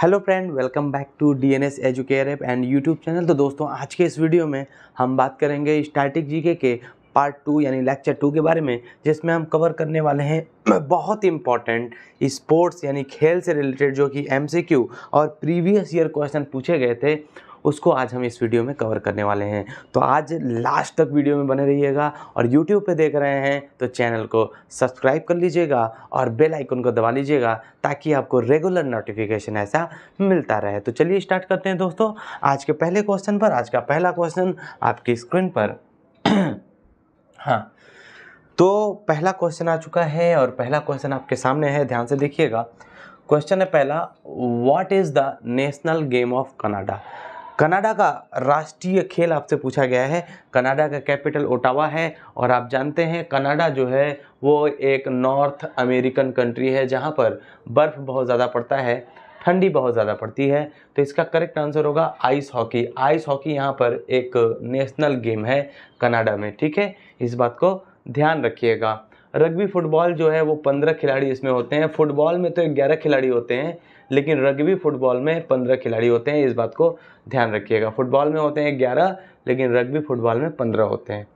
Hello friend, welcome back to DNS Educare app and YouTube channel. तो दोस्तों, आज के इस वीडियो में हम बात करेंगे स्टैटिक जीके के पार्ट 2 यानी लेक्चर 2 के बारे में, जिसमें हम कवर करने वाले हैं बहुत इंपॉर्टेंट स्पोर्ट्स यानी खेल से रिलेटेड जो कि एमसीक्यू और प्रीवियस ईयर क्वेश्चन पूछे गए थे, उसको आज हम इस वीडियो में कवर करने वाले हैं। तो आज लास्ट तक वीडियो में बने रहिएगा और यूट्यूब पे देख रहे हैं तो चैनल को सब्सक्राइब कर लीजिएगा और बेल आइकन को दबा लीजिएगा ताकि आपको रेगुलर नोटिफिकेशन ऐसा मिलता रहे। तो चलिए स्टार्ट करते हैं दोस्तों आज के पहले क्वेश्चन पर। आज का पहला क्वेश्चन आपकी स्क्रीन पर हाँ, तो पहला क्वेश्चन आ चुका है और पहला क्वेश्चन आपके सामने है, ध्यान से देखिएगा। क्वेश्चन है पहला, what is the national game of Canada. Canada का राष्ट्रीय खेल आपसे पूछा गया है। कनाडा का कैपिटल ओटावा है और आप जानते हैं कनाडा जो है वो एक नॉर्थ अमेरिकन कंट्री है जहाँ पर बर्फ़ बहुत ज़्यादा पड़ता है, ठंडी बहुत ज़्यादा पड़ती है। तो इसका करेक्ट आंसर होगा आइस हॉकी। आइस हॉकी यहाँ पर एक नेशनल गेम है कनाडा में, ठीक है, इस बात को ध्यान रखिएगा। रग्बी फुटबॉल जो है वो 15 खिलाड़ी इसमें होते हैं। फुटबॉल में तो 11 खिलाड़ी होते हैं, लेकिन रग्बी फुटबॉल में 15 खिलाड़ी होते हैं, इस बात को ध्यान रखिएगा। फुटबॉल में होते हैं 11, लेकिन रग्बी फुटबॉल में 15 होते हैं।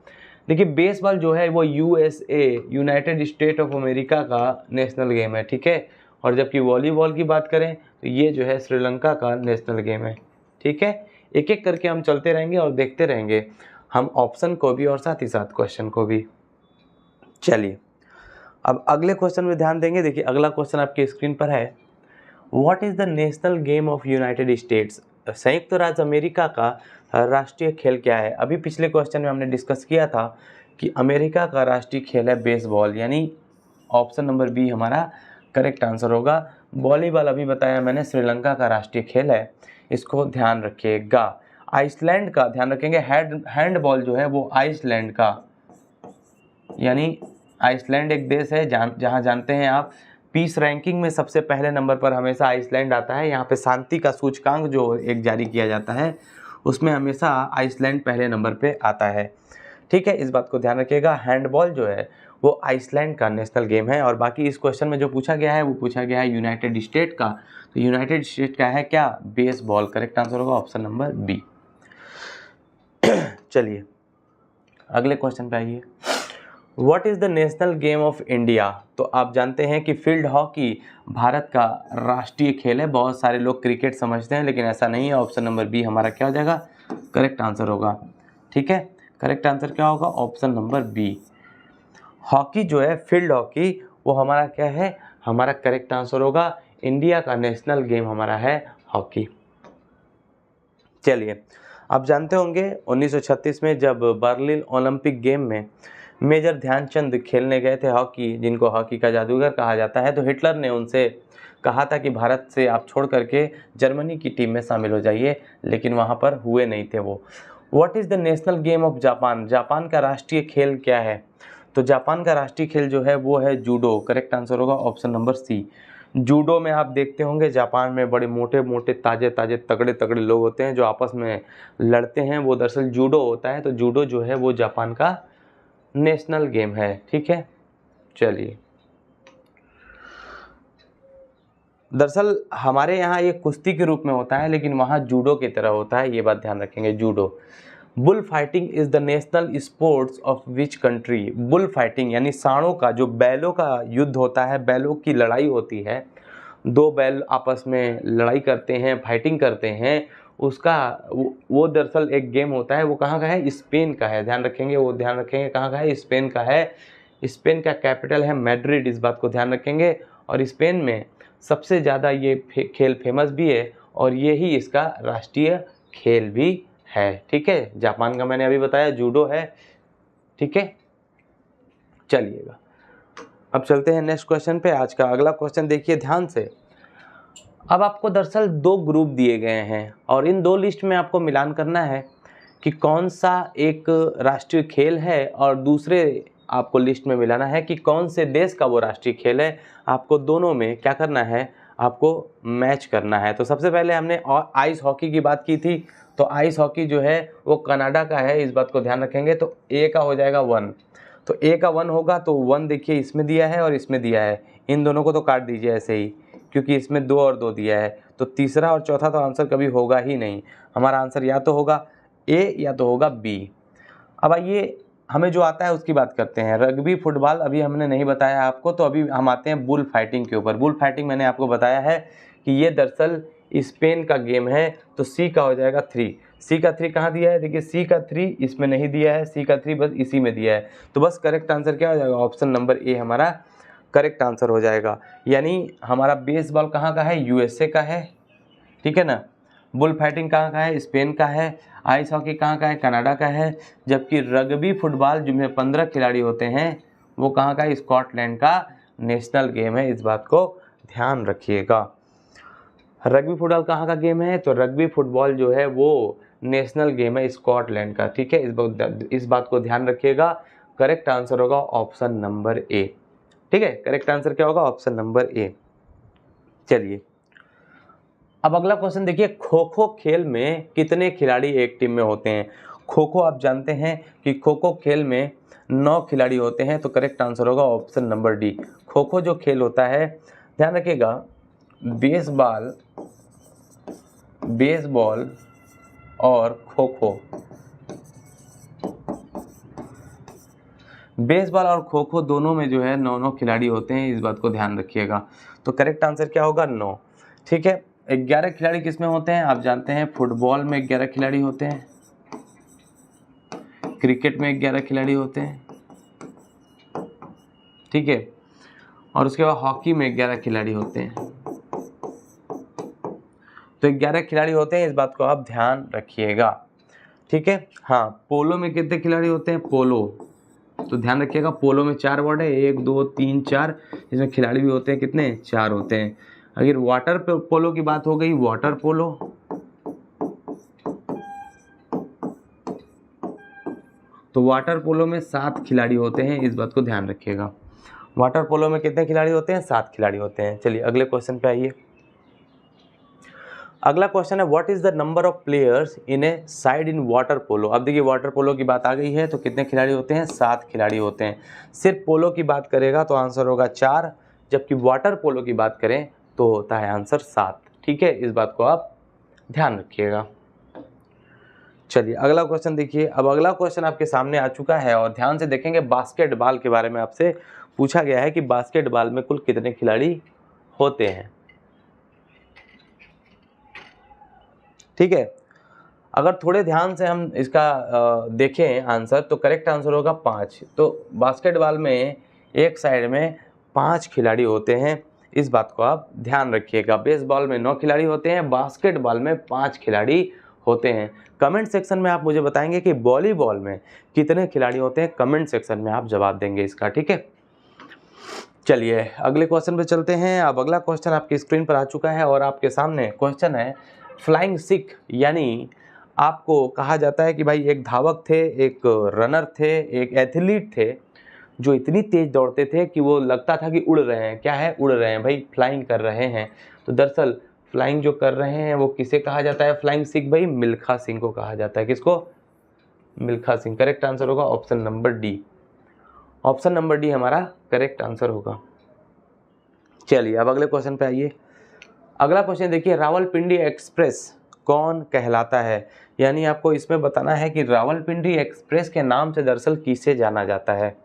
देखिए, बेसबॉल जो है वो USA United state of America का नेशनल गेम है, ठीक है। और जबकि वॉलीबॉल की बात करें तो ये जो है श्रीलंका का नेशनल गेम है, ठीक है। एक एक करके हम चलते रहेंगे और देखते रहेंगे हम ऑप्शन को भी और साथ ही साथ क्वेश्चन को भी। चलिए अब अगले क्वेश्चन में ध्यान देंगे। देखिए, अगला क्वेश्चन आपकी स्क्रीन पर है, what is the national game of United states. संयुक्त राज्य अमेरिका का राष्ट्रीय खेल क्या है। अभी पिछले क्वेश्चन में हमने डिस्कस किया था कि अमेरिका का राष्ट्रीय खेल है बेसबॉल, यानी ऑप्शन नंबर बी हमारा करेक्ट आंसर होगा। वॉलीबॉल अभी बताया मैंने श्रीलंका का राष्ट्रीय खेल है, इसको ध्यान रखिएगा। आइसलैंड का ध्यान रखेंगे, हैंडबॉल जो है वो आइसलैंड का, यानी आइसलैंड एक देश है जहाँ जानते हैं आप पीस रैंकिंग में सबसे पहले नंबर पर हमेशा आइसलैंड आता है। यहाँ पे शांति का सूचकांक जो एक जारी किया जाता है उसमें हमेशा आइसलैंड पहले नंबर पे आता है, ठीक है, इस बात को ध्यान रखिएगा। हैंडबॉल जो है वो आइसलैंड का नेशनल गेम है। और बाकी इस क्वेश्चन में जो पूछा गया है वो पूछा गया है यूनाइटेड स्टेट का। तो यूनाइटेड स्टेट का है क्या, बेसबॉल। करेक्ट आंसर होगा ऑप्शन नंबर बी। चलिए अगले क्वेश्चन पे आइए, what is the national game of India. तो आप जानते हैं कि फील्ड हॉकी भारत का राष्ट्रीय खेल है। बहुत सारे लोग क्रिकेट समझते हैं, लेकिन ऐसा नहीं है। ऑप्शन नंबर बी हमारा क्या हो जाएगा, करेक्ट आंसर होगा, ठीक है। करेक्ट आंसर क्या होगा, ऑप्शन नंबर बी। हॉकी जो है फील्ड हॉकी वो हमारा क्या है, हमारा करेक्ट आंसर होगा। इंडिया का नेशनल गेम हमारा है हॉकी। चलिए, आप जानते होंगे 1936 में जब बर्लिन ओलंपिक गेम में मेजर ध्यानचंद खेलने गए थे हॉकी, जिनको हॉकी का जादूगर कहा जाता है, तो हिटलर ने उनसे कहा था कि भारत से आप छोड़ करके जर्मनी की टीम में शामिल हो जाइए, लेकिन वहाँ पर हुए नहीं थे वो। What is the national game of Japan. Japan का राष्ट्रीय खेल क्या है। तो जापान का राष्ट्रीय खेल जो है वो है जूडो। करेक्ट आंसर होगा ऑप्शन नंबर सी। जूडो में आप देखते होंगे जापान में बड़े मोटे मोटे ताजे ताजे तगड़े तगड़े लोग होते हैं जो आपस में लड़ते हैं, वो दरअसल जूडो होता है। तो जूडो जो है वो जापान का नेशनल गेम है, ठीक है। चलिए, दरअसल हमारे यहाँ ये कुश्ती के रूप में होता है, लेकिन वहाँ जूडो की तरह होता है, ये बात ध्यान रखेंगे। Judo. Bull fighting is the national sports of which country. Bull fighting यानी सांडों का, जो बैलों का युद्ध होता है, बैलों की लड़ाई होती है, दो बैल आपस में लड़ाई करते हैं, फाइटिंग करते हैं, उसका वो दरअसल एक गेम होता है। वो कहाँ का है, स्पेन का है, ध्यान रखेंगे। वो ध्यान रखेंगे कहाँ का है, स्पेन का है। स्पेन का कैपिटल है मैड्रिड, इस बात को ध्यान रखेंगे। और स्पेन में सबसे ज़्यादा ये खेल फेमस भी है और ये ही इसका राष्ट्रीय खेल भी है, ठीक है। जापान का मैंने अभी बताया जूडो है, ठीक है। चलिएगा अब चलते हैं नेक्स्ट क्वेश्चन पे। आज का अगला क्वेश्चन देखिए ध्यान से। अब आपको दरअसल दो ग्रुप दिए गए हैं और इन दो लिस्ट में आपको मिलान करना है कि कौन सा एक राष्ट्रीय खेल है, और दूसरे आपको लिस्ट में मिलाना है कि कौन से देश का वो राष्ट्रीय खेल है। आपको दोनों में क्या करना है, आपको मैच करना है। तो सबसे पहले हमने आइस हॉकी की बात की थी, तो आइस हॉकी जो है वो कनाडा का है, इस बात को ध्यान रखेंगे। तो ए का हो जाएगा 1, तो ए का 1 होगा, तो 1 देखिए इसमें दिया है और इसमें दिया है, इन दोनों को तो काट दीजिए ऐसे ही, क्योंकि इसमें 2 और 2 दिया है। तो तीसरा और चौथा तो आंसर कभी होगा ही नहीं। हमारा आंसर या तो होगा ए या तो होगा बी। अब आइए हमें जो आता है उसकी बात करते हैं। रग्बी फुटबॉल अभी हमने नहीं बताया आपको, तो अभी हम आते हैं बुल फाइटिंग के ऊपर। बुल फाइटिंग मैंने आपको बताया है कि ये दरअसल स्पेन का गेम है, तो सी का हो जाएगा 3। सी का 3 कहाँ दिया है? देखिए सी का 3 इसमें नहीं दिया है, सी का 3 बस इसी में दिया है। तो बस करेक्ट आंसर क्या हो जाएगा? ऑप्शन नंबर ए हमारा करेक्ट आंसर हो जाएगा। यानी हमारा बेसबॉल कहाँ का है? यूएसए का है, ठीक है ना। बुल फाइटिंग कहाँ का है? स्पेन का है। आइस हॉकी कहाँ का है? कनाडा का है। जबकि रग्बी फुटबॉल जिसमें 15 खिलाड़ी होते हैं वो कहाँ का है? स्कॉटलैंड का नेशनल गेम है, इस बात को ध्यान रखिएगा। रग्बी फुटबॉल कहाँ का गेम है? तो रग्बी फुटबॉल जो है वो नेशनल गेम है स्कॉटलैंड का, ठीक है। इस बात को ध्यान रखिएगा। करेक्ट आंसर होगा ऑप्शन नंबर ए, ठीक है। करेक्ट आंसर क्या होगा? ऑप्शन नंबर ए। चलिए अब अगला क्वेश्चन देखिए, खो खो खेल में कितने खिलाड़ी एक टीम में होते हैं? खो खो आप जानते हैं कि खो खो खेल में 9 खिलाड़ी होते हैं, तो करेक्ट आंसर होगा option number D. Kho kho जो खेल होता है, ध्यान रखिएगा, बेसबॉल और खो खो, बेसबॉल और खो खो दोनों में जो है 9 खिलाड़ी होते हैं, इस बात को ध्यान रखिएगा। तो करेक्ट आंसर क्या होगा? 9, ठीक है। 11 खिलाड़ी किसमें होते हैं? आप जानते हैं फुटबॉल में 11 खिलाड़ी होते हैं, क्रिकेट में 11 खिलाड़ी होते हैं, ठीक है, और उसके बाद हॉकी में 11 खिलाड़ी होते हैं। तो 11 खिलाड़ी होते हैं, इस बात को आप ध्यान रखिएगा, ठीक है। हाँ, पोलो में कितने खिलाड़ी होते हैं? पोलो, तो ध्यान रखिएगा पोलो में 4 वर्ड है, 1 2 3 4, इसमें खिलाड़ी भी होते हैं कितने? 4 होते हैं। अगर वाटर पोलो की बात हो गई, वाटर पोलो, तो वाटर पोलो में 7 खिलाड़ी होते हैं, इस बात को ध्यान रखिएगा। वाटर पोलो में कितने खिलाड़ी होते हैं? 7 खिलाड़ी होते हैं। चलिए अगले क्वेश्चन पे आइए। अगला क्वेश्चन है, what is the number of players in A side in water polo? अब देखिए वाटर पोलो की बात आ गई है, तो कितने खिलाड़ी होते हैं? 7 खिलाड़ी होते हैं। सिर्फ पोलो की बात करेगा तो आंसर होगा 4, जबकि वाटर पोलो की बात करें तो होता है आंसर 7, ठीक है। इस बात को आप ध्यान रखिएगा। चलिए अगला क्वेश्चन देखिए। अब अगला क्वेश्चन आपके सामने आ चुका है और ध्यान से देखेंगे, बास्केटबॉल के बारे में आपसे पूछा गया है कि बास्केटबॉल में कुल कितने खिलाड़ी होते हैं, ठीक है। अगर थोड़े ध्यान से हम इसका देखें आंसर, तो करेक्ट आंसर होगा 5। तो बास्केटबॉल में एक साइड में 5 खिलाड़ी होते हैं, इस बात को आप ध्यान रखिएगा। बेसबॉल में 9 खिलाड़ी होते हैं, बास्केटबॉल में 5 खिलाड़ी होते हैं। कमेंट सेक्शन में आप मुझे बताएंगे कि वॉलीबॉल में कितने खिलाड़ी होते हैं, कमेंट सेक्शन में आप जवाब देंगे इसका, ठीक है। चलिए अगले क्वेश्चन पे चलते हैं। अब अगला क्वेश्चन आपकी स्क्रीन पर आ चुका है और आपके सामने क्वेश्चन है, फ्लाइंग सिख, यानी आपको कहा जाता है कि भाई एक धावक थे, एक रनर थे, एक एथलीट थे जो इतनी तेज दौड़ते थे कि वो लगता था कि उड़ रहे हैं। क्या है? उड़ रहे हैं भाई, फ्लाइंग कर रहे हैं। तो दरअसल फ्लाइंग जो कर रहे हैं वो किसे कहा जाता है? फ्लाइंग सिख भाई मिल्खा सिंह को कहा जाता है। किसको? मिल्खा सिंह। करेक्ट आंसर होगा option number D. Option number D हमारा करेक्ट आंसर होगा। चलिए अब अगले क्वेश्चन पे आइए। अगला क्वेश्चन देखिए, रावलपिंडी एक्सप्रेस कौन कहलाता है? यानी आपको इसमें बताना है कि रावलपिंडी एक्सप्रेस के नाम से दरअसल किसे जाना जाता है।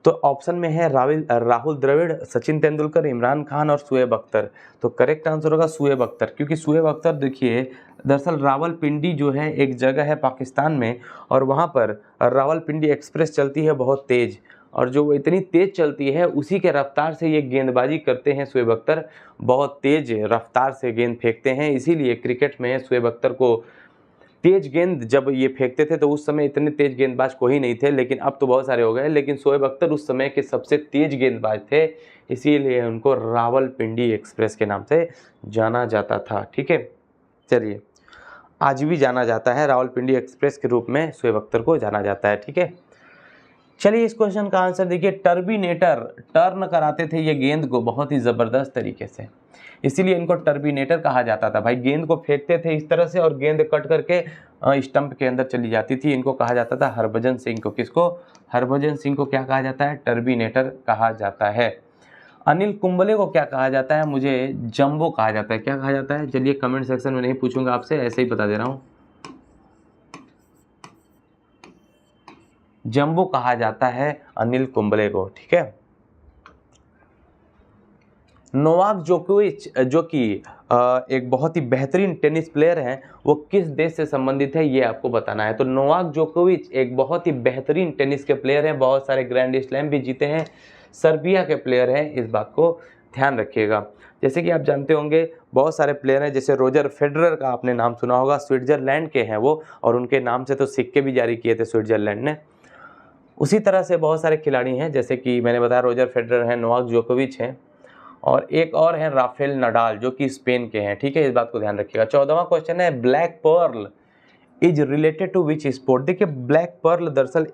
तो ऑप्शन में है राहुल द्रविड़, सचिन तेंदुलकर, इमरान खान और शुएब अख्तर। तो करेक्ट आंसर होगा शुएब अख्तर, क्योंकि शुएब अख्तर देखिए दरअसल रावलपिंडी जो है एक जगह है पाकिस्तान में, और वहाँ पर रावलपिंडी एक्सप्रेस चलती है बहुत तेज़, और जो इतनी तेज़ चलती है उसी के रफ्तार से ये गेंदबाजी करते हैं शुएब अख्तर, बहुत तेज़ रफ्तार से गेंद फेंकते हैं। इसीलिए क्रिकेट में शुएब अख्तर को तेज गेंद जब ये फेंकते थे तो उस समय इतने तेज गेंदबाज कोई नहीं थे, लेकिन अब तो बहुत सारे हो गए, लेकिन शोएब अख्तर उस समय के सबसे तेज गेंदबाज थे, इसीलिए उनको रावलपिंडी एक्सप्रेस के नाम से जाना जाता था, ठीक है। चलिए आज भी जाना जाता है, रावलपिंडी एक्सप्रेस के रूप में शोएब अख्तर को जाना जाता है, ठीक है। चलिए इस क्वेश्चन का आंसर देखिए, टर्बिनेटर टर्न कराते थे ये गेंद को बहुत ही ज़बरदस्त तरीके से, इसीलिए इनको टर्बिनेटर कहा जाता था। भाई गेंद को फेंकते थे इस तरह से और गेंद कट करके स्टंप के अंदर चली जाती थी। इनको कहा जाता था हरभजन सिंह को। किसको? हरभजन सिंह को क्या कहा जाता है? टर्बिनेटर कहा जाता है। अनिल कुंबले को क्या कहा जाता है? मुझे जंबो कहा जाता है। क्या कहा जाता है? चलिए कमेंट सेक्शन में नहीं पूछूंगा आपसे, ऐसे ही बता दे रहा हूँ, जंबो कहा जाता है अनिल कुंबले को। ठीक है। नोवाक जोकोविच जो कि एक बहुत ही बेहतरीन टेनिस प्लेयर हैं, वो किस देश से संबंधित है ये आपको बताना है। तो नोवाक जोकोविच एक बहुत ही बेहतरीन टेनिस के प्लेयर हैं, बहुत सारे ग्रैंड स्लैम भी जीते हैं, सर्बिया के प्लेयर हैं, इस बात को ध्यान रखिएगा। जैसे कि आप जानते होंगे बहुत सारे प्लेयर हैं, जैसे रोजर फेडरर का आपने नाम सुना होगा, स्विट्जरलैंड के हैं वो, और उनके नाम से तो सिक्के भी जारी किए थे स्विट्जरलैंड ने। उसी तरह से बहुत सारे खिलाड़ी हैं, जैसे कि मैंने बताया रोजर फेडरर हैं, नोवाक जोकोविच हैं, और एक और हैं राफेल नडाल जो कि स्पेन के हैं। ठीक है, इस बात को ध्यान रखिएगा। 14वां क्वेश्चन है, black pearl is related to which sport? देखिए ब्लैक पर्ल दरअसल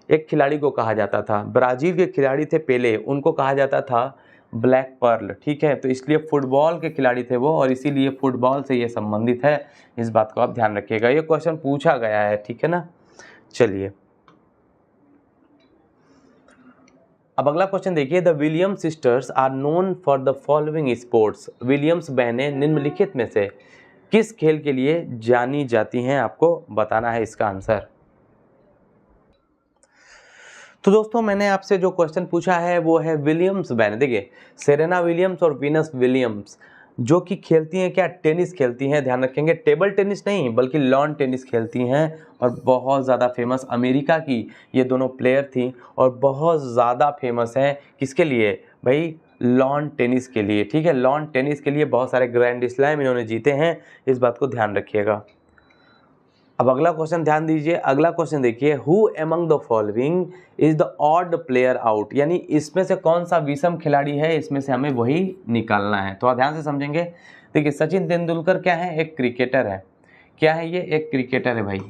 एक खिलाड़ी को कहा जाता था, ब्राजील के खिलाड़ी थे पेले, उनको कहा जाता था ब्लैक पर्ल। ठीक है, तो इसलिए फुटबॉल के खिलाड़ी थे वो, और इसीलिए फुटबॉल से ये संबंधित है, इस बात को आप ध्यान रखिएगा। ये क्वेश्चन पूछा गया है। ठीक है ना। चलिए अब अगला क्वेश्चन देखिए, the Williams sisters are known for the following sports? Williams बहनें निम्नलिखित में से किस खेल के लिए जानी जाती हैं? आपको बताना है इसका आंसर। तो दोस्तों मैंने आपसे जो क्वेश्चन पूछा है वो है विलियम्स बहनें। देखिए सेरेना विलियम्स और वीनस विलियम्स जो कि खेलती हैं क्या? टेनिस खेलती हैं। ध्यान रखेंगे टेबल टेनिस नहीं बल्कि लॉन टेनिस खेलती हैं, और बहुत ज़्यादा फेमस अमेरिका की ये दोनों प्लेयर थी, और बहुत ज़्यादा फेमस हैं किसके लिए भाई? लॉन टेनिस के लिए। ठीक है, लॉन टेनिस के लिए बहुत सारे ग्रैंड स्लैम इन्होंने जीते हैं, इस बात को ध्यान रखिएगा। अब अगला क्वेश्चन ध्यान दीजिए, अगला क्वेश्चन देखिए, who among the following is the odd player out? यानी इसमें से कौन सा विषम खिलाड़ी है, इसमें से हमें वही निकालना है। तो आप ध्यान से समझेंगे। देखिए सचिन तेंदुलकर क्या है? एक क्रिकेटर है। क्या है ये? एक क्रिकेटर है भाई।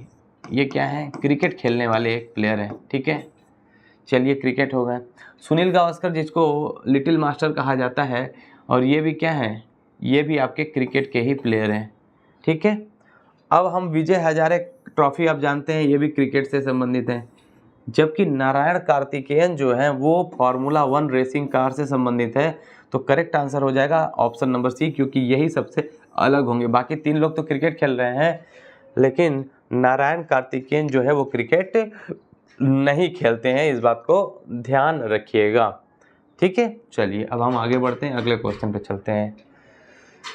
ये क्या है? क्रिकेट खेलने वाले एक प्लेयर है। ठीक है, चलिए क्रिकेट हो गए। सुनील गावस्कर जिसको लिटिल मास्टर कहा जाता है, और ये भी क्या है? ये भी आपके क्रिकेट के ही प्लेयर हैं। ठीक है, अब हम विजय हजारे ट्रॉफी आप जानते हैं, ये भी क्रिकेट से संबंधित है। जबकि नारायण कार्तिकेयन जो है वो फार्मूला 1 रेसिंग कार से संबंधित है। तो करेक्ट आंसर हो जाएगा ऑप्शन नंबर सी, क्योंकि यही सबसे अलग होंगे। बाकी तीन लोग तो क्रिकेट खेल रहे हैं, लेकिन नारायण कार्तिकेयन जो है वो क्रिकेट नहीं खेलते हैं, इस बात को ध्यान रखिएगा। ठीक है, चलिए अब हम आगे बढ़ते हैं, अगले क्वेश्चन पे चलते हैं।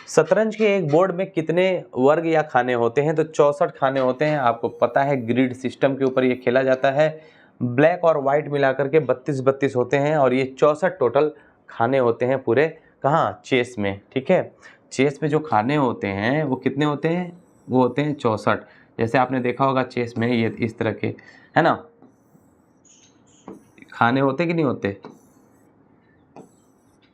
शतरंज के एक बोर्ड में कितने वर्ग या खाने होते हैं? तो 64 खाने होते हैं। आपको पता है ग्रिड सिस्टम के ऊपर ये खेला जाता है। ब्लैक और वाइट मिलाकर के 32 होते हैं, और ये 64 टोटल खाने होते हैं पूरे, कहाँ? चेस में। ठीक है, चेस में जो खाने होते हैं वो कितने होते हैं? वो होते हैं 64। जैसे आपने देखा होगा चेस में ये इस तरह के है ना खाने होते कि नहीं होते?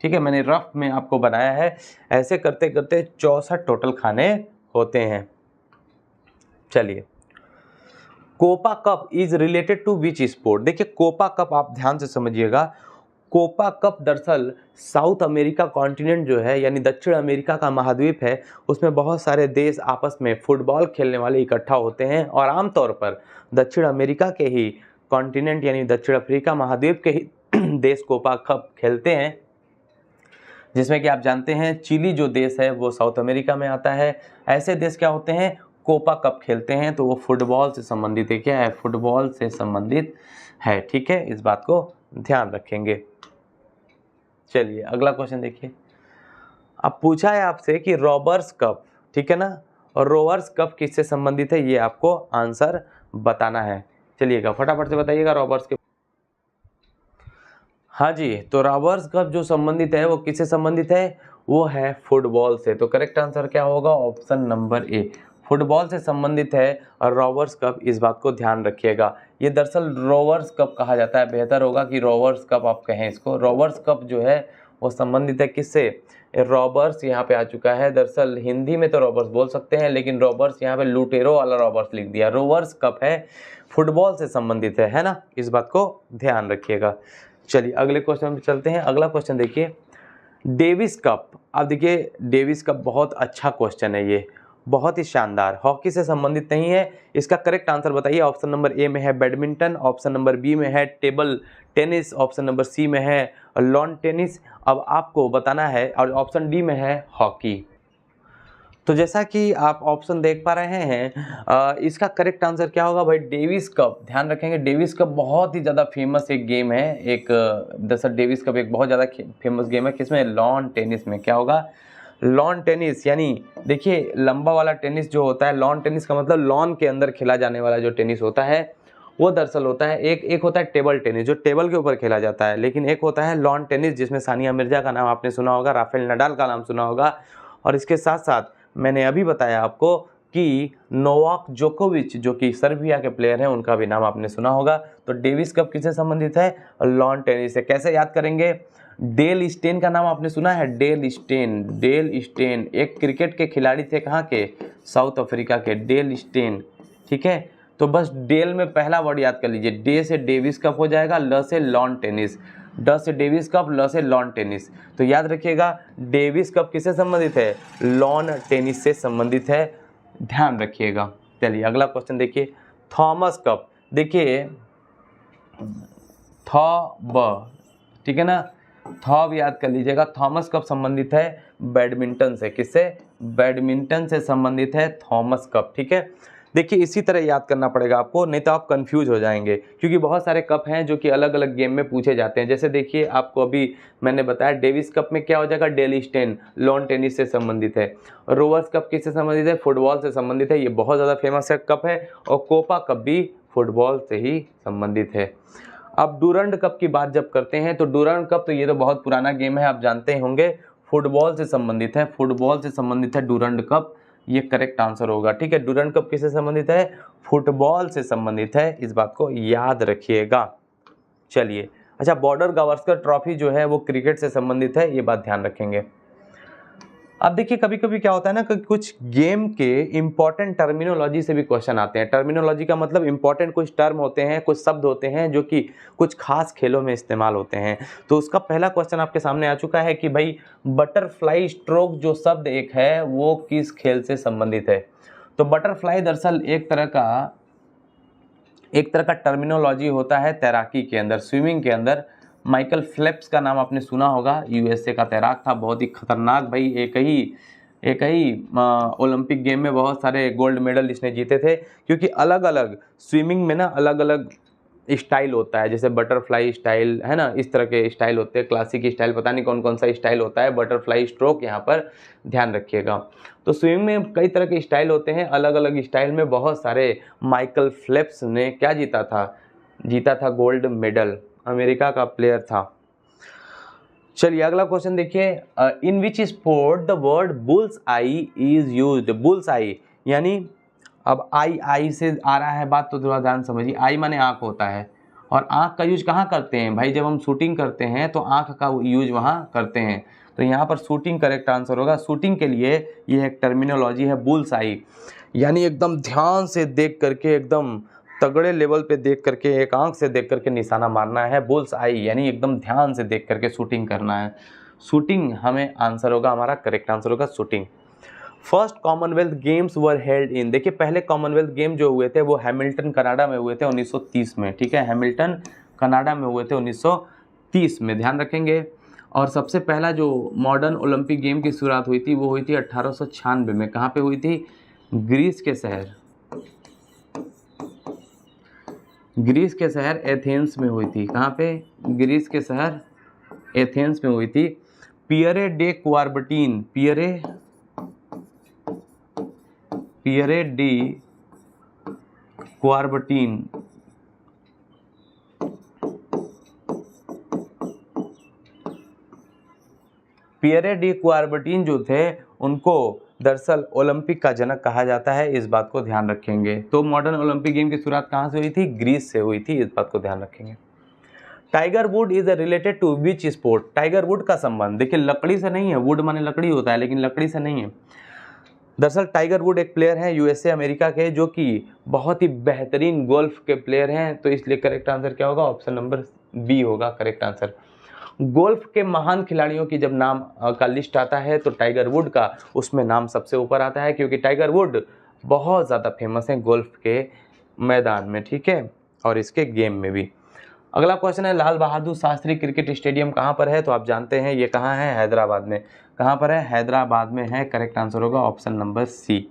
ठीक है, मैंने रफ में आपको बनाया है। ऐसे करते करते 64 टोटल खाने होते हैं। चलिए, Copa cup is related to which sport? देखिए कोपा कप आप ध्यान से समझिएगा। कोपा कप दरअसल साउथ अमेरिका कॉन्टिनेंट जो है, यानी दक्षिण अमेरिका का महाद्वीप है, उसमें बहुत सारे देश आपस में फुटबॉल खेलने वाले इकट्ठा होते हैं, और आमतौर पर दक्षिण अमेरिका के ही कॉन्टिनेंट यानी दक्षिण अफ्रीका महाद्वीप के ही देश कोपा कप खेलते हैं, जिसमें कि आप जानते हैं चिली जो देश है वो साउथ अमेरिका में आता है। ऐसे देश क्या होते हैं? कोपा कप खेलते हैं, तो वो फुटबॉल से संबंधित है। क्या है? फुटबॉल से संबंधित है। ठीक है, इस बात को ध्यान रखेंगे। चलिए अगला क्वेश्चन देखिए। अब पूछा है आपसे कि रॉबर्स कप, ठीक है ना, और रोवर्स कप किससे संबंधित है, ये आपको आंसर बताना है। चलिएगा फटाफट से बताइएगा रॉबर्स के। हाँ जी, तो रॉबर्स कप जो संबंधित है वो किससे संबंधित है? वो है फुटबॉल से। तो करेक्ट आंसर क्या होगा? ऑप्शन नंबर ए, फुटबॉल से संबंधित है और रॉबर्स कप, इस बात को ध्यान रखिएगा। ये दरअसल रोवर्स कप कहा जाता है, बेहतर होगा कि रोवर्स कप आप कहें इसको। रोवर्स कप जो है वो संबंधित है किससे? रॉबर्स यहाँ पे आ चुका है। दरअसल हिंदी में तो रॉबर्स बोल सकते हैं, लेकिन रॉबर्स यहाँ पे लुटेरो वाला रॉबर्स लिख दिया। रोवर्स कप है, फुटबॉल से संबंधित है ना, इस बात को ध्यान रखिएगा। चलिए अगले क्वेश्चन पे चलते हैं। अगला क्वेश्चन देखिए, डेविस कप। अब देखिए डेविस कप बहुत अच्छा क्वेश्चन है ये। बहुत ही शानदार, हॉकी से संबंधित नहीं है। इसका करेक्ट आंसर बताइए। ऑप्शन नंबर ए में है बैडमिंटन, ऑप्शन नंबर बी में है table tennis, option number C में है लॉन टेनिस। अब आपको बताना है, और ऑप्शन डी में है हॉकी। तो जैसा कि आप ऑप्शन देख पा रहे हैं, इसका करेक्ट आंसर क्या होगा भाई? Davis cup. ध्यान रखेंगे, डेविस कप बहुत ही ज़्यादा फेमस एक गेम है। एक दरअसल डेविस कप एक बहुत ज़्यादा फेमस गेम है। किसमें? लॉन टेनिस में। क्या होगा? Lawn tennis. यानी देखिए, लंबा वाला टेनिस जो होता है, लॉन टेनिस का मतलब लॉन के अंदर खेला जाने वाला जो टेनिस होता है वो दरअसल होता है, एक होता है टेबल टेनिस जो टेबल के ऊपर खेला जाता है, लेकिन एक होता है लॉन टेनिस जिसमें सानिया मिर्जा का नाम आपने सुना होगा, राफेल नडाल का नाम सुना होगा। और इसके साथ साथ मैंने अभी बताया आपको कि नोवाक जोकोविच जो कि सर्बिया के प्लेयर हैं, उनका भी नाम आपने सुना होगा। तो डेविस कप किससे संबंधित है? लॉन टेनिस से। कैसे याद करेंगे? डेल स्टेन का नाम आपने सुना है? Dale Steyn. डेल स्टेन एक क्रिकेट के खिलाड़ी थे। कहाँ के? साउथ अफ्रीका के। Dale Steyn. ठीक है, तो बस डेल में पहला वर्ड याद कर लीजिए। डे से डेविस कप हो जाएगा, ल से लॉन टेनिस, ड से डेविस कप, ल से लॉन टेनिस। तो याद रखिएगा, डेविस कप किससे संबंधित है? लॉन टेनिस से संबंधित है, ध्यान रखिएगा। चलिए अगला क्वेश्चन देखिए, थॉमस कप। देखिए ठीक है ना, थॉब याद कर लीजिएगा। थॉमस कप संबंधित है बैडमिंटन से। किससे? बैडमिंटन से संबंधित है थॉमस कप। ठीक है, देखिए इसी तरह याद करना पड़ेगा आपको, नहीं तो आप कंफ्यूज हो जाएंगे, क्योंकि बहुत सारे कप हैं जो कि अलग अलग गेम में पूछे जाते हैं। जैसे देखिए, आपको अभी मैंने बताया डेविस कप में क्या हो जाएगा? डेल स्टेन, लॉन टेनिस से संबंधित है। रोवर्स कप किससे संबंधित है? फुटबॉल से संबंधित है, ये बहुत ज़्यादा फेमस है कप है। और कोपा कप भी फुटबॉल से ही संबंधित है। अब डूरंड कप की बात जब करते हैं, तो डूरंड कप तो ये तो बहुत पुराना गेम है, आप जानते होंगे, फुटबॉल से संबंधित है। फुटबॉल से संबंधित है डूरंड कप, ये करेक्ट आंसर होगा। ठीक है, डूरंड कप किससे संबंधित है? फुटबॉल से संबंधित है, इस बात को याद रखिएगा। चलिए, अच्छा, बॉर्डर गावस्कर ट्रॉफी जो है वो क्रिकेट से संबंधित है, ये बात ध्यान रखेंगे। अब देखिए, कभी कभी क्या होता है ना कि कुछ गेम के इंपॉर्टेंट टर्मिनोलॉजी से भी क्वेश्चन आते हैं। टर्मिनोलॉजी का मतलब इंपॉर्टेंट कुछ टर्म होते हैं, कुछ शब्द होते हैं जो कि कुछ खास खेलों में इस्तेमाल होते हैं। तो उसका पहला क्वेश्चन आपके सामने आ चुका है कि भाई बटरफ्लाई स्ट्रोक जो शब्द एक है वो किस खेल से संबंधित है? तो बटरफ्लाई दरअसल एक तरह का टर्मिनोलॉजी होता है तैराकी के अंदर, स्विमिंग के अंदर। माइकल फेल्प्स का नाम आपने सुना होगा, यूएसए का तैराक था, बहुत ही खतरनाक भाई। एक ही ओलंपिक गेम में बहुत सारे गोल्ड मेडल इसने जीते थे, क्योंकि अलग अलग स्विमिंग में ना अलग अलग स्टाइल होता है। जैसे बटरफ्लाई स्टाइल है ना, इस तरह के स्टाइल होते हैं, क्लासिक स्टाइल, पता नहीं कौन कौन सा स्टाइल होता है, बटरफ्लाई स्ट्रोक यहाँ पर ध्यान रखिएगा। तो स्विमिंग में कई तरह के स्टाइल होते हैं, अलग अलग स्टाइल में बहुत सारे। माइकल फेल्प्स ने क्या जीता था गोल्ड मेडल, अमेरिका का प्लेयर था। चलिए अगला क्वेश्चन देखिए, in which sport the word bull's eye is used? Bull's eye यानी, अब आई से आ रहा है बात, तो थोड़ा ध्यान समझिए। आई माने आँख होता है, और आँख का यूज कहाँ करते हैं भाई? जब हम शूटिंग करते हैं तो आँख का यूज वहाँ करते हैं। तो यहाँ पर शूटिंग करेक्ट आंसर होगा। शूटिंग के लिए ये एक टर्मिनोलॉजी है बुल्स आई, यानी एकदम ध्यान से देख करके, एकदम तगड़े लेवल पे देख करके, एक आंख से देख करके निशाना मारना है। बुल्स आई यानी एकदम ध्यान से देख करके शूटिंग करना है। शूटिंग हमें आंसर होगा, हमारा करेक्ट आंसर होगा shooting. First Commonwealth games were held in? देखिए, पहले कॉमनवेल्थ गेम जो हुए थे वो हैमिल्टन कनाडा में हुए थे 1930 में। ठीक है, हैमिल्टन कनाडा में हुए थे 1930 में, ध्यान रखेंगे। और सबसे पहला जो मॉडर्न ओलंपिक गेम की शुरुआत हुई थी वो हुई थी 1896 में। कहाँ पे हुई थी? ग्रीस के शहर एथेंस में हुई थी। कहाँ पे? ग्रीस के शहर एथेंस में हुई थी। पियरे डी क्वार्बटीन पियरे डी क्वार्बटीन जो थे उनको दरअसल ओलंपिक का जनक कहा जाता है, इस बात को ध्यान रखेंगे। तो मॉडर्न ओलंपिक गेम की शुरुआत कहाँ से हुई थी? ग्रीस से हुई थी, इस बात को ध्यान रखेंगे। Tiger Wood is related to which sport? Tiger Wood का संबंध, देखिए लकड़ी से नहीं है, वुड माने लकड़ी होता है, लेकिन लकड़ी से नहीं है। दरअसल टाइगर वुड एक प्लेयर हैं यूएसए अमेरिका के, जो कि बहुत ही बेहतरीन गोल्फ के प्लेयर हैं। तो इसलिए करेक्ट आंसर क्या होगा? ऑप्शन नंबर बी होगा करेक्ट आंसर। गोल्फ के महान खिलाड़ियों की जब नाम का लिस्ट आता है तो टाइगर वुड का उसमें नाम सबसे ऊपर आता है, क्योंकि टाइगर वुड बहुत ज़्यादा फेमस है गोल्फ के मैदान में, ठीक है, और इसके गेम में भी। अगला क्वेश्चन है लाल बहादुर शास्त्री क्रिकेट स्टेडियम कहाँ पर है? तो आप जानते हैं ये कहाँ है, हैदराबाद में। कहाँ पर है? हैदराबाद में है। करेक्ट आंसर होगा ऑप्शन नंबर सी।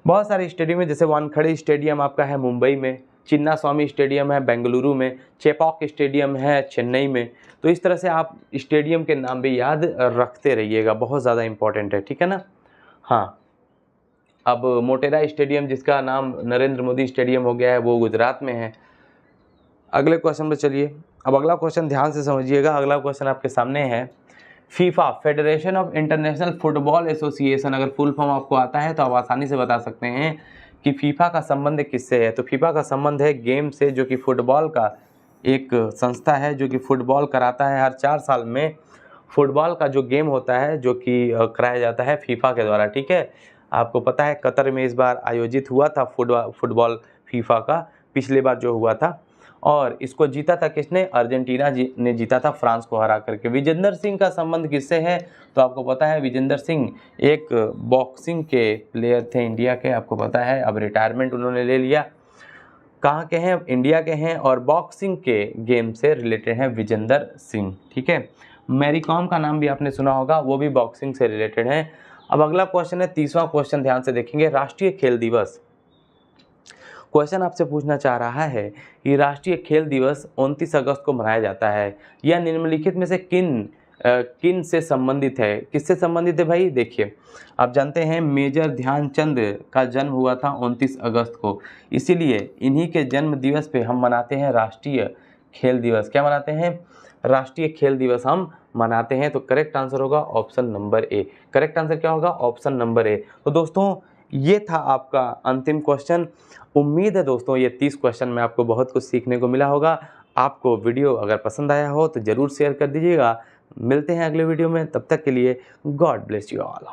बहुत सारे स्टेडियम है, जैसे वानखड़े स्टेडियम आपका है मुंबई में, चिन्ना स्वामी स्टेडियम है बेंगलुरु में, चेपॉक स्टेडियम है चेन्नई में। तो इस तरह से आप स्टेडियम के नाम भी याद रखते रहिएगा, बहुत ज़्यादा इंपॉर्टेंट है, ठीक है ना। हाँ, अब मोटेरा स्टेडियम जिसका नाम नरेंद्र मोदी स्टेडियम हो गया है वो गुजरात में है। अगले क्वेश्चन पर चलिए। अब अगला क्वेश्चन ध्यान से समझिएगा। अगला क्वेश्चन आपके सामने है FIFA, federation of international football association, अगर फुल फॉर्म आपको आता है तो आप आसानी से बता सकते हैं कि फीफा का संबंध किससे है। तो फीफा का संबंध है गेम से, जो कि फुटबॉल का एक संस्था है जो कि फुटबॉल कराता है। हर 4 साल में फुटबॉल का जो गेम होता है जो कि कराया जाता है फीफा के द्वारा, ठीक है। आपको पता है कतर में इस बार आयोजित हुआ था फुटबॉल फीफा का, पिछली बार जो हुआ था, और इसको जीता था किसने? अर्जेंटीना ने जीता था फ्रांस को हरा करके। विजेंदर सिंह का संबंध किससे है? तो आपको पता है विजेंदर सिंह एक बॉक्सिंग के प्लेयर थे इंडिया के, आपको पता है, अब रिटायरमेंट उन्होंने ले लिया। कहाँ के हैं? इंडिया के हैं, और बॉक्सिंग के गेम से रिलेटेड हैं विजेंदर सिंह, ठीक है। मैरी कॉम का नाम भी आपने सुना होगा, वो भी बॉक्सिंग से रिलेटेड है। अब अगला क्वेश्चन है, 30वां क्वेश्चन, ध्यान से देखेंगे। राष्ट्रीय खेल दिवस, क्वेश्चन आपसे पूछना चाह रहा है कि राष्ट्रीय खेल दिवस 29 अगस्त को मनाया जाता है। यह निम्नलिखित में से किन से संबंधित है? किससे संबंधित है भाई? देखिए, आप जानते हैं मेजर ध्यानचंद का जन्म हुआ था 29 अगस्त को, इसीलिए इन्हीं के जन्म दिवस पे हम मनाते हैं राष्ट्रीय खेल दिवस। क्या मनाते हैं? राष्ट्रीय खेल दिवस हम मनाते हैं। तो करेक्ट आंसर होगा ऑप्शन नंबर ए। करेक्ट आंसर क्या होगा? ऑप्शन नंबर ए। तो दोस्तों ये था आपका अंतिम क्वेश्चन। उम्मीद है दोस्तों ये 30 क्वेश्चन में आपको बहुत कुछ सीखने को मिला होगा। आपको वीडियो अगर पसंद आया हो तो ज़रूर शेयर कर दीजिएगा। मिलते हैं अगले वीडियो में, तब तक के लिए गॉड ब्लेस यू ऑल।